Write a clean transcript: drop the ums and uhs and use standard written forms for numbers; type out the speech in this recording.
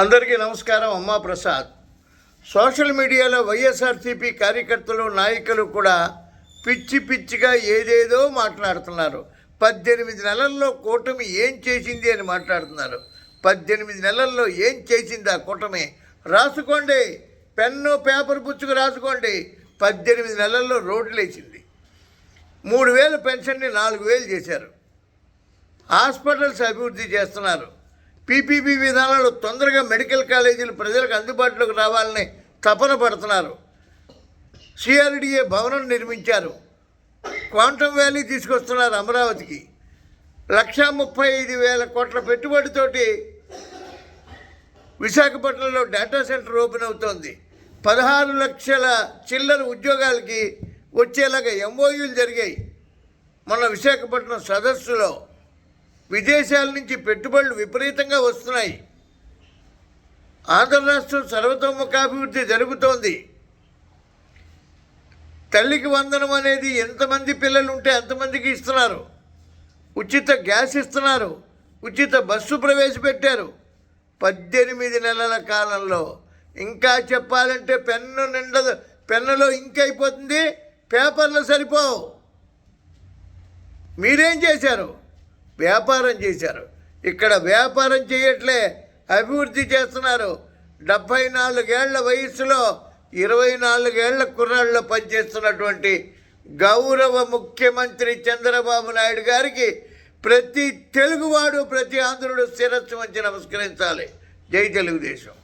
అందరికీ నమస్కారం. అమ్మా ప్రసాద్. సోషల్ మీడియాలో వైఎస్ఆర్సీపీ కార్యకర్తలు నాయకులు కూడా పిచ్చి పిచ్చిగా ఏదేదో మాట్లాడుతున్నారు. 18 నెలల్లో కూటమి ఏం చేసింది అని మాట్లాడుతున్నారు. 18 నెలల్లో ఏం చేసింది ఆ కూటమి? రాసుకోండి, పెన్ను పేపర్ పుచ్చుకు రాసుకోండి. 18 నెలల్లో రోడ్లు వేసింది. 3000 పెన్షన్ని 4000 చేశారు. హాస్పిటల్స్ అభివృద్ధి చేస్తున్నారు. పీపీపీ విధానాలు తొందరగా మెడికల్ కాలేజీలు ప్రజలకు అందుబాటులోకి రావాలని తపన పడుతున్నారు. సిఆర్డీఏ భవనం నిర్మించారు. క్వాంటమ్ వ్యాలీ తీసుకొస్తున్నారు అమరావతికి. 1,35,000 కోట్ల పెట్టుబడితోటి విశాఖపట్నంలో డేటా సెంటర్ ఓపెన్ అవుతోంది. 16 లక్షల చిల్లర ఉద్యోగాలకి వచ్చేలాగా ఎంఓయూలు జరిగాయి. మొన్న విశాఖపట్నం సదస్సులో విదేశాల నుంచి పెట్టుబడులు విపరీతంగా వస్తున్నాయి. ఆంధ్ర రాష్ట్రం సర్వతోముఖాభివృద్ధి జరుగుతోంది. తల్లికి వందనం అనేది ఎంతమంది పిల్లలు ఉంటే అంతమందికి ఇస్తున్నారు. ఉచిత గ్యాస్ ఇస్తున్నారు. ఉచిత బస్సు ప్రవేశపెట్టారు. 18 నెలల కాలంలో. ఇంకా చెప్పాలంటే పెన్ను నిండదు, పెన్నులో ఇంక్ అయిపోతుంది, పేపర్లు సరిపోవు. మీరేం చేశారు? వ్యాపారం చేశారు. ఇక్కడ వ్యాపారం చేయట్లే, అభివృద్ధి చేస్తున్నారు. 74 ఏళ్ల వయసులో 24 ఏళ్ల కుర్రాళ్ళలో పనిచేస్తున్నటువంటి గౌరవ ముఖ్యమంత్రి చంద్రబాబు నాయుడు గారికి ప్రతి తెలుగువాడు, ప్రతి ఆంధ్రుడు శిరస్సు వంచి నమస్కరించాలి. జై తెలుగుదేశం.